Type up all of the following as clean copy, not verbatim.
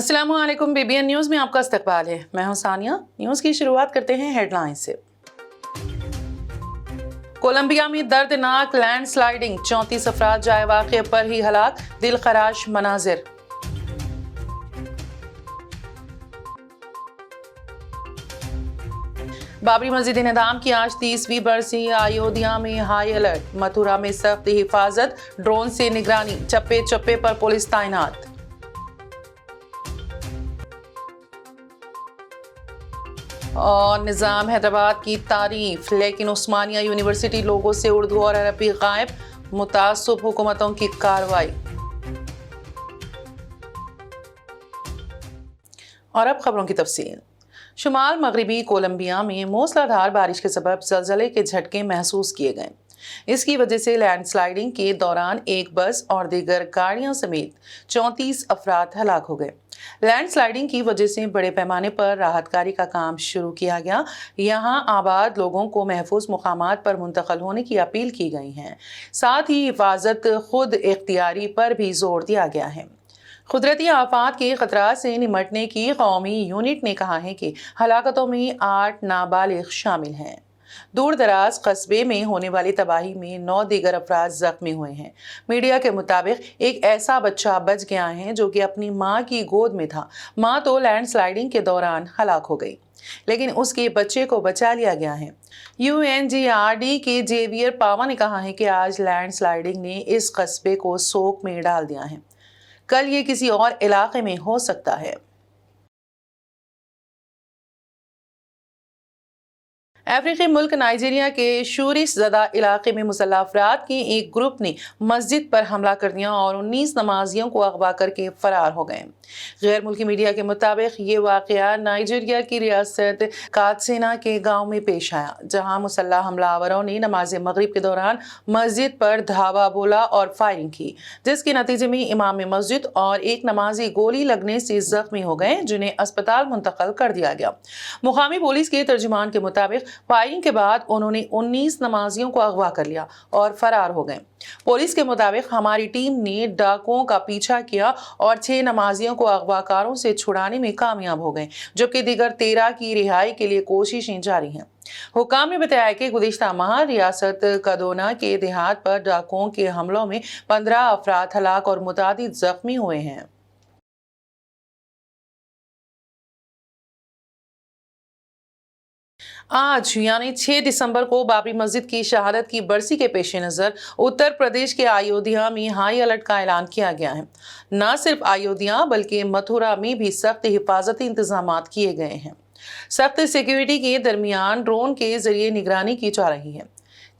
अस्सलामु अलैकुम। BBN news में आपका इस्तकबाल है। मैं हूं सानिया। न्यूज़ की शुरुआत करते हैं हेडलाइन से। कोलंबिया में दर्दनाक लैंडस्लाइडिंग, 34 अफराद जाए वाक़े पर ही हलाक, दिलखराश मनाजिर। बाबरी मस्जिद इंहदाम की आज 30वीं बरसी, अयोध्या में हाई अलर्ट, मथुरा में सख्त हिफाजत, ड्रोन से निगरानी, चप्पे चप्पे पर पुलिस तैनात। और निज़ाम हैदराबाद की तारीफ, लेकिन उस्मानिया यूनिवर्सिटी लोगों से उर्दू और अरबी गायब, मुतासब हुकूमतों की कार्रवाई। और अब खबरों की तफसील। शुमाल मगरबी कोलंबिया में मूसलाधार बारिश के सबब ज़लज़ले के झटके महसूस किए गए। इसकी वजह से लैंडस्लाइडिंग के दौरान एक बस और दीगर गाड़ियों समेत 34 अफराद हलाक हो गए। लैंडस्लाइडिंग की वजह से बड़े पैमाने पर राहतकारी का काम शुरू किया गया। यहाँ आबाद लोगों को महफूज मुकामात पर मुंतकिल होने की अपील की गई है। साथ ही हिफाजत खुद इख्तियारी पर भी जोर दिया गया है। कुदरती आफात के खतरात से निमटने की कौमी यूनिट ने कहा है कि हलाकतों में 8 नाबालिग शामिल हैं। दूर दराज कस्बे में होने वाली तबाही में 9 दीगर अफराद जख्मी हुए हैं। मीडिया के मुताबिक एक ऐसा बच्चा बच गया है जो कि अपनी मां की गोद में था। मां तो लैंडस्लाइडिंग के दौरान हलाक हो गई, लेकिन उसके बच्चे को बचा लिया गया है। UNGRD के जेवियर पावा ने कहा है कि आज लैंडस्लाइडिंग ने इस कस्बे को सोक में डाल दिया है। कल ये किसी और इलाके में हो सकता है। अफ्रीकी मुल्क नाइजीरिया के शूरिश ज़दा इलाके में मुसल्लह अफराद के एक ग्रुप ने मस्जिद पर हमला कर दिया और 19 नमाजियों को अगवा करके फरार हो गए। गैर मुल्की मीडिया के मुताबिक ये वाक़या नाइजीरिया की रियासत कात्सेना के गांव में पेश आया, जहां मुसल्लह हमलावरों ने नमाज मगरिब के दौरान मस्जिद पर धावा बोला और फायरिंग की, जिसके नतीजे में इमाम मस्जिद और एक नमाजी गोली लगने से जख्मी हो गए, जिन्हें अस्पताल मुंतकिल कर दिया गया। मुकामी पुलिस के तर्जुमान के मुताबिक फायरिंग के बाद उन्होंने 19 नमाजियों को अगवा कर लिया और फरार हो गए। पुलिस के मुताबिक हमारी टीम ने डाकुओं का पीछा किया और 6 नमाजियों को अगवाकारों से छुड़ाने में कामयाब हो गए, जबकि दीगर 13 की रिहाई के लिए कोशिशें जारी हैं। हुकाम ने बताया कि गुज़िश्ता माह रियासत कदोना के देहात पर डाकुओं के हमलों में 15 अफराद हलाक और मुतादिद जख्मी हुए हैं। आज यानी 6 दिसंबर को बाबरी मस्जिद की शहादत की बरसी के पेश नज़र उत्तर प्रदेश के अयोध्या में हाई अलर्ट का ऐलान किया गया है। न सिर्फ अयोध्या बल्कि मथुरा में भी सख्त हिफाजती इंतजाम किए गए हैं। सख्त सिक्योरिटी के दरमियान ड्रोन के जरिए निगरानी की जा रही है।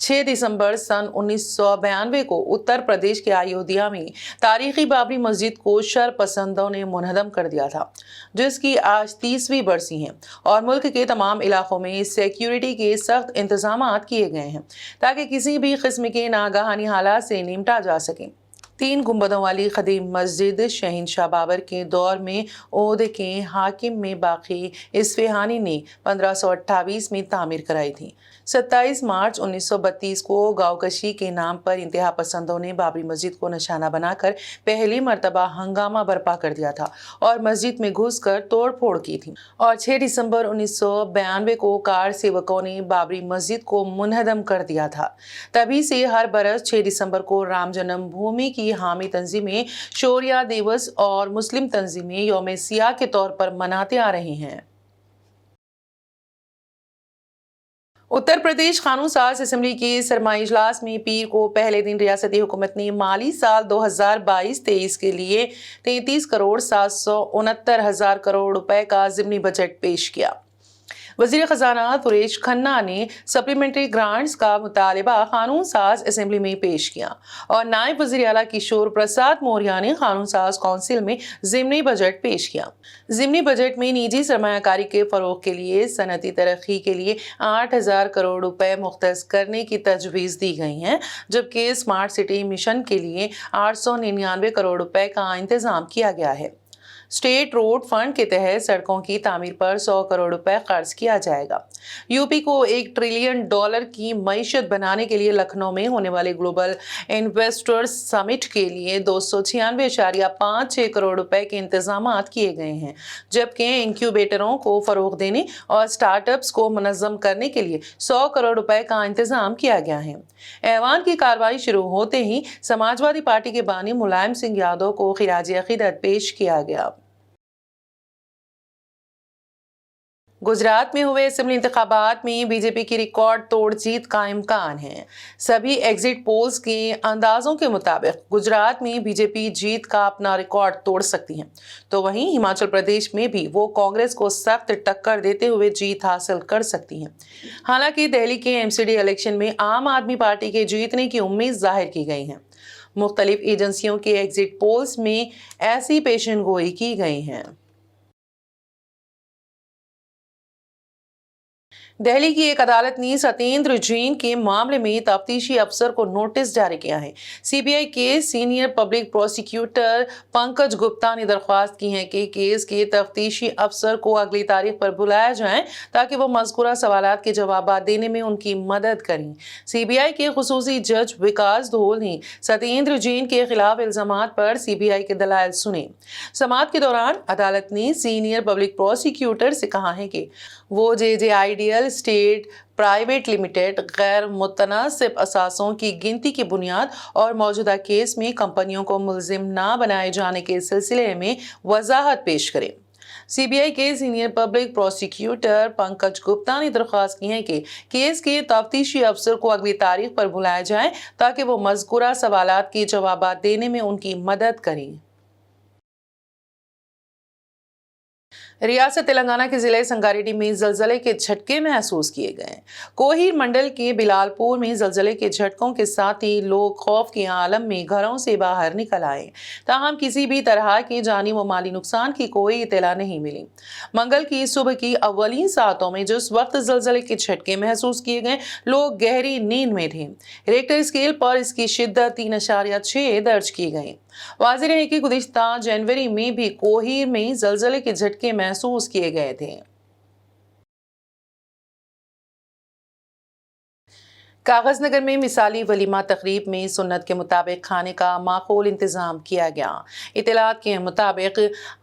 6 दिसंबर सन 1992 को उत्तर प्रदेश के अयोध्या में तारीखी बाबरी मस्जिद को शरपसंदों ने मुनहदम कर दिया था, जिसकी आज 30वीं बरसी है और मुल्क के तमाम इलाकों में सिक्योरिटी के सख्त इंतजाम किए गए हैं ताकि किसी भी किस्म के नागहानी हालात से निपटा जा सके। 3 गुंबदों वाली कदीम मस्जिद शहंशाह बाबर के दौर में ओहदे के हाकिम में बाकी इस्फहानी ने 1528 में तामीर कराई थी। 27 मार्च 1932 को गाँवकशी के नाम पर इंतहा पसंदों ने बाबरी मस्जिद को निशाना बनाकर पहली मर्तबा हंगामा बर्पा कर दिया था और मस्जिद में घुसकर तोड़ फोड़ की थी। और 6 दिसंबर 1992 को कार सेवकों ने बाबरी मस्जिद को मुनहदम कर दिया था। तभी से हर बरस 6 दिसंबर को राम जन्मभूमि की हामी तंजीमें शौर्य दिवस और मुस्लिम तंजीमें यौम सियाह के तौर पर मनाते आ रही हैं। उत्तर प्रदेश कानून साज असेंबली के सरमाई इजलास में पीर को पहले दिन रियासती हुकूमत ने माली साल 2022-23 के लिए 33 करोड़ 769 हजार करोड़ रुपए का ज़िमनी बजट पेश किया। वज़ीर ख़ज़ाना सुरेश खन्ना ने सप्लीमेंट्री ग्रांट्स का मुतालिबा कानून साज असेंबली में पेश किया और नायब वज़ीर आला किशोर प्रसाद मौर्य ने कानून साज काउंसिल में ज़िमनी बजट पेश किया। ज़िमनी बजट में निजी सरमायाकारी के फ़रोग़ के लिए सनती तरक्की के लिए 8,000 करोड़ रुपए मुख्तस करने की तजवीज़ दी गई हैं, जबकि स्मार्ट सिटी मिशन के लिए 899 करोड़ रुपए का इंतज़ाम किया गया है। स्टेट रोड फंड के तहत सड़कों की तामीर पर 100 करोड़ रुपए खर्च किया जाएगा। यूपी को $1 ट्रिलियन की मईशत बनाने के लिए लखनऊ में होने वाले ग्लोबल इन्वेस्टर्स समिट के लिए 296.56 करोड़ रुपए के इंतजाम किए गए हैं, जबकि इंक्यूबेटरों को फरोग देने और स्टार्टअप्स को मुनज़्ज़म करने के लिए 100 करोड़ रुपए का इंतजाम किया गया है। ऐवान की कार्रवाई शुरू होते ही समाजवादी पार्टी के बानी मुलायम सिंह यादव को खिराज अकीदत पेश किया गया। गुजरात में हुए असेंबली इंतखाबात में बीजेपी की रिकॉर्ड तोड़ जीत का इम्कान है। सभी एग्जिट पोल्स के अंदाजों के मुताबिक गुजरात में बीजेपी जीत का अपना रिकॉर्ड तोड़ सकती है, तो वहीं हिमाचल प्रदेश में भी वो कांग्रेस को सख्त टक्कर देते हुए जीत हासिल कर सकती है। हालांकि दिल्ली के एमसीडी इलेक्शन में आम आदमी पार्टी के जीतने की उम्मीद जाहिर की गई है। मुख्तलिफ एजेंसियों के एग्जिट पोल्स में ऐसी पेशेनगोई की गई है। दिल्ली की एक अदालत ने सत्येंद्र जैन के मामले में तफ्तीशी अफसर को नोटिस जारी किया है। सीबीआई के senior public prosecutor Pankaj Gupta ने दरख्वास्त की है कि केस के तफ्तीशी अफसर को अगली तारीख पर बुलाया जाए ताकि वो मज़कूरा सवालात के जवाब देने में उनकी मदद करें। सीबीआई के खुसूसी जज विकास धोल ने सत्येंद्र जैन के खिलाफ इल्जामात पर सीबीआई के दलाइल सुने। समाअत के दौरान अदालत ने सीनियर पब्लिक प्रोसिक्यूटर से कहा है कि वो जे आइडियल स्टेट प्राइवेट लिमिटेड गैर मुतनासिब असासों की गिनती की बुनियाद और मौजूदा केस में कंपनियों को मुल्जिम ना बनाए जाने के सिलसिले में वजाहत पेश करें। सीबीआई के senior public prosecutor Pankaj Gupta ने दरख्वास्त की है कि केस के तफ्तीशी अफसर को अगली तारीख पर बुलाया जाए ताकि वो मज़कूरा सवालात के जवाब देने में उनकी मदद करें। रियासत तेलंगाना के जिले संगारेड्डी में जलजले के झटके महसूस किए गए। कोहीर मंडल के बिलालपुर में जलजले के झटकों के साथ ही लोग खौफ के आलम में घरों से बाहर निकल आए, ताहम किसी भी तरह के जानी व माली नुकसान की कोई इत्तला नहीं मिली। मंगल की सुबह की अव्वलीन सातों में जिस वक्त जलजले के झटके महसूस किए गए, लोग गहरी नींद में थे। रेक्टर स्केल पर इसकी शिद्दत 3.6 दर्ज की गई। वाज़ेह रहे कि गुज़िश्ता जनवरी में भी कोहीर में जलजले के झटके महसूस किए गए थे। कागज नगर में मिसाली वलीमा तकरीब में सुन्नत के मुताबिक खाने का माकूल इंतजाम किया गया। इत्तलात के मुताबिक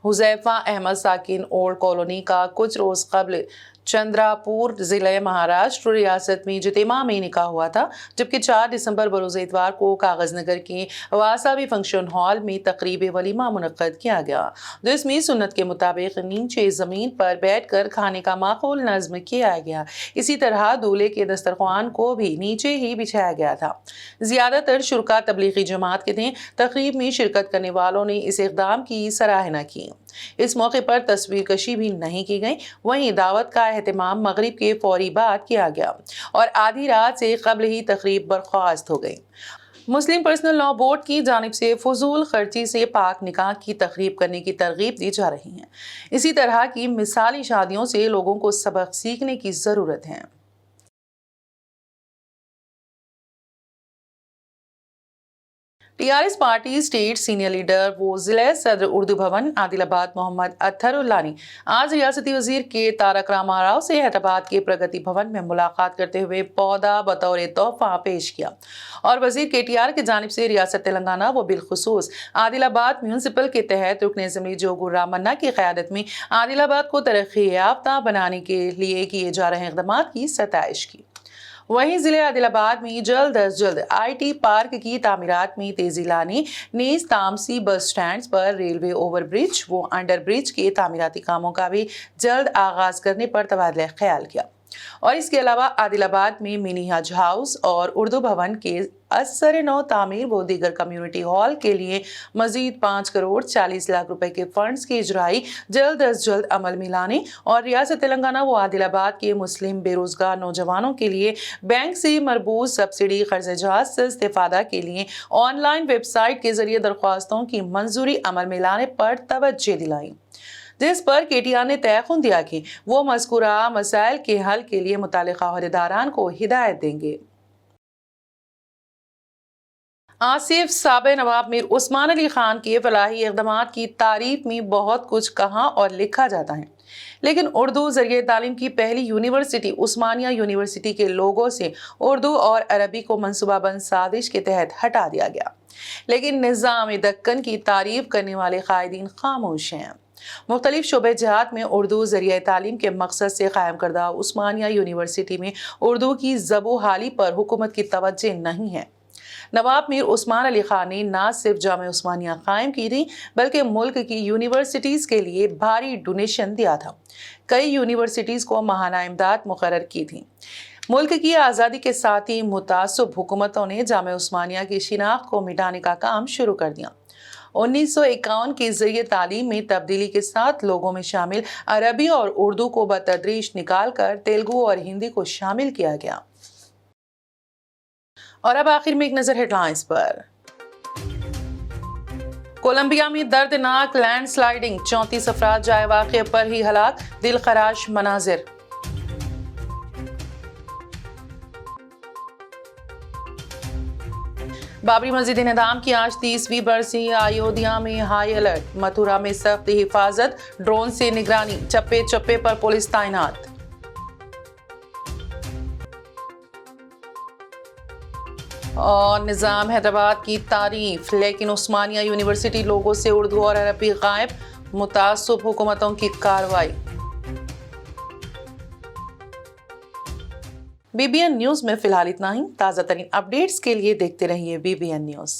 हुज़ैफा अहमद साकिन ओल्ड कॉलोनी का कुछ रोज कबल चंद्रापुर जिले महाराष्ट्र रियासत में इज्तिमा में निकाह हुआ था, जबकि 4 दिसंबर बरोज़ इतवार को कागज नगर के वासावी फंक्शन हॉल में तकरीब वलीमा मुनक्कद किया गया, जिसमें सुन्नत के मुताबिक नीचे ज़मीन पर बैठकर खाने का माकूल नज़्म किया गया। इसी तरह दूल्हे के दस्तरख्वान को भी नीचे ही बिछाया गया था। ज़्यादातर शुरका तबलीगी जमात के थे। तकरीब में शिरकत करने वालों ने इस इक़दाम की सराहना की। इस मौके पर तस्वीर कशी भी नहीं की गई। वहीं दावत का एहतमाम मगरिब के फौरी बाद किया गया और आधी रात से कबल ही तकरीब बर्खास्त हो गई। मुस्लिम पर्सनल लॉ बोर्ड की जानिब से फजूल खर्ची से पाक निकाह की तकरीब करने की तरगीब दी जा रही है। इसी तरह की मिसाली शादियों से लोगों को सबक सीखने की ज़रूरत है। TRS party state senior leader वो जिला सदर उर्दू भवन आदिलाबाद मोहम्मद अत्थरुल्लाह ने आज रियासती वजीर के तारक रामाराव से हैदराबाद के प्रगति भवन में मुलाकात करते हुए पौधा बतौर तोहफा पेश किया और वजीर केटीआर की जानिब से रियासत तेलंगाना व बिलखुसूस आदिलाबाद म्यूनसिपल के तहत रुकन असेंबली जोगुर रामन्ना की क़यादत में आदिलाबाद को तरक्की याफ्ता बनाने के लिए किए जा रहे इक़दाम की सताइश की। वहीं जिले आदिलाबाद में जल्द अज जल्द आईटी पार्क की तामीरात में तेजी लाने, नेज़ तामसी बस स्टैंड पर रेलवे ओवरब्रिज व अंडर ब्रिज के तामीराती कामों का भी जल्द आगाज करने पर तबादला ख्याल किया और इसके अलावा आदिलाबाद में मिनी हज हाउस और उर्दू भवन के असर नौ तामीर व दीगर कम्युनिटी हॉल के लिए मजीद 5 करोड़ 40 लाख रुपए के फंड्स की इजराई जल्द अज जल्द अमल में लाने और रियासत तेलंगाना व आदिलाबाद के मुस्लिम बेरोजगार नौजवानों के लिए बैंक से मरबूत सब्सिडी कर्ज़जात से इस्तेफादा के लिए ऑनलाइन वेबसाइट के जरिए दरख्वास्तों की मंजूरी अमल में लाने पर तवज्जो दिलाई, जिस पर केटीआर ने तयक़ुन दिया कि वो मज़कूरा मसाइल के हल के लिए मुताल्लिक़ा अहदेदारान को हिदायत देंगे। आसिफ साबे नवाब मीर उस्मान अली खान के फलाही इक़दामात की तारीफ में बहुत कुछ कहा और लिखा जाता है, लेकिन उर्दू ज़रिए तालीम की पहली यूनिवर्सिटी उस्मानिया यूनिवर्सिटी के लोगों से उर्दू और अरबी को मनसूबाबंद साजिश के तहत हटा दिया गया। लेकिन निज़ाम दक्कन की तारीफ करने वाले कायदीन खामोश हैं। मुख्तलिफ शोबे जहात में उर्दू ज़रिए तालीम के मकसद से कायम करदा उस्मानिया यूनिवर्सिटी में उर्दू की ज़बो हाली पर हुकूमत की तवज्जो नहीं है। नवाब मीर उस्मान अली खान ने न सिर्फ जामे उस्मानिया कायम की थी, बल्कि मुल्क की यूनिवर्सिटीज़ के लिए भारी डोनेशन दिया था। कई यूनिवर्सिटीज़ को माहाना इमदाद मुकर्रर की थी। मुल्क की आज़ादी के साथ ही मुतासब हुकूमतों ने जामे उस्मानिया की शिनाख्त को मिटाने का काम शुरू कर दिया। 1951 के ज़रिए तालीम में तब्दीली के साथ लोगों में शामिल अरबी और उर्दू को बतदरीज निकाल कर तेलुगु और हिंदी को शामिल किया गया। और अब आखिर में एक नजर हेडलाइंस पर। कोलंबिया में दर्दनाक लैंडस्लाइडिंग, 34 अफराद जाए वाक़े पर ही हलाक, दिलखराश मनाजिर। बाबरी मस्जिद इंहदाम की आज 30वीं बरसी, अयोध्या में हाई अलर्ट, मथुरा में सख्त हिफाजत, ड्रोन से निगरानी, चप्पे चप्पे पर पुलिस तैनात। और निज़ाम हैदराबाद की तारीफ, लेकिन उस्मानिया यूनिवर्सिटी लोगों से उर्दू और अरबी गायब, मुतासब हुकूमतों की कार्रवाई। बीबीएन न्यूज़ में फिलहाल इतना ही। ताज़ा तरीन अपडेट्स के लिए देखते रहिए बीबीएन न्यूज़।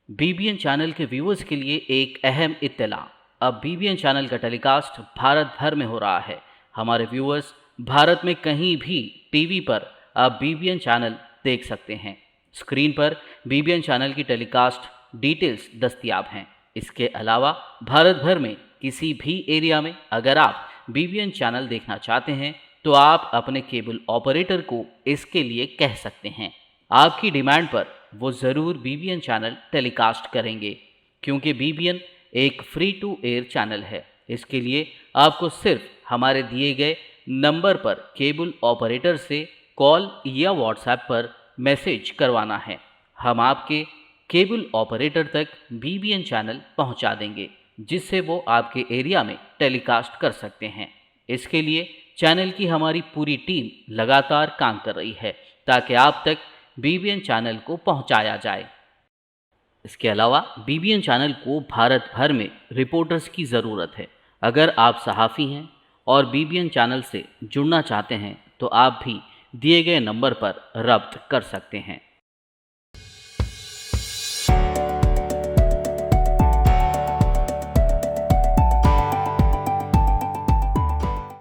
बीबीएन चैनल के व्यूअर्स के लिए एक अहम इत्तला, अब बीबीएन चैनल का टेलीकास्ट भारत भर में हो रहा है। हमारे व्यूअर्स भारत में कहीं भी टीवी पर अब बीबीएन चैनल देख सकते हैं। स्क्रीन पर बीबीएन चैनल की टेलीकास्ट डिटेल्स दस्तयाब हैं। इसके अलावा भारत भर में किसी भी एरिया में अगर आप बीबीएन चैनल देखना चाहते हैं तो आप अपने केबल ऑपरेटर को इसके लिए कह सकते हैं। आपकी डिमांड पर वो ज़रूर बीबीएन चैनल टेलीकास्ट करेंगे, क्योंकि बीबीएन एक फ्री टू एयर चैनल है। इसके लिए आपको सिर्फ हमारे दिए गए नंबर पर केबल ऑपरेटर से कॉल या व्हाट्सएप पर मैसेज करवाना है। हम आपके केबल ऑपरेटर तक बीबीएन चैनल पहुंचा देंगे, जिससे वो आपके एरिया में टेलीकास्ट कर सकते हैं। इसके लिए चैनल की हमारी पूरी टीम लगातार काम कर रही है ताकि आप तक बीबीएन चैनल को पहुंचाया जाए। इसके अलावा बीबीएन चैनल को भारत भर में रिपोर्टर्स की ज़रूरत है। अगर आप सहाफ़ी हैं और बीबीएन चैनल से जुड़ना चाहते हैं तो आप भी दिए गए नंबर पर रब्त कर सकते हैं।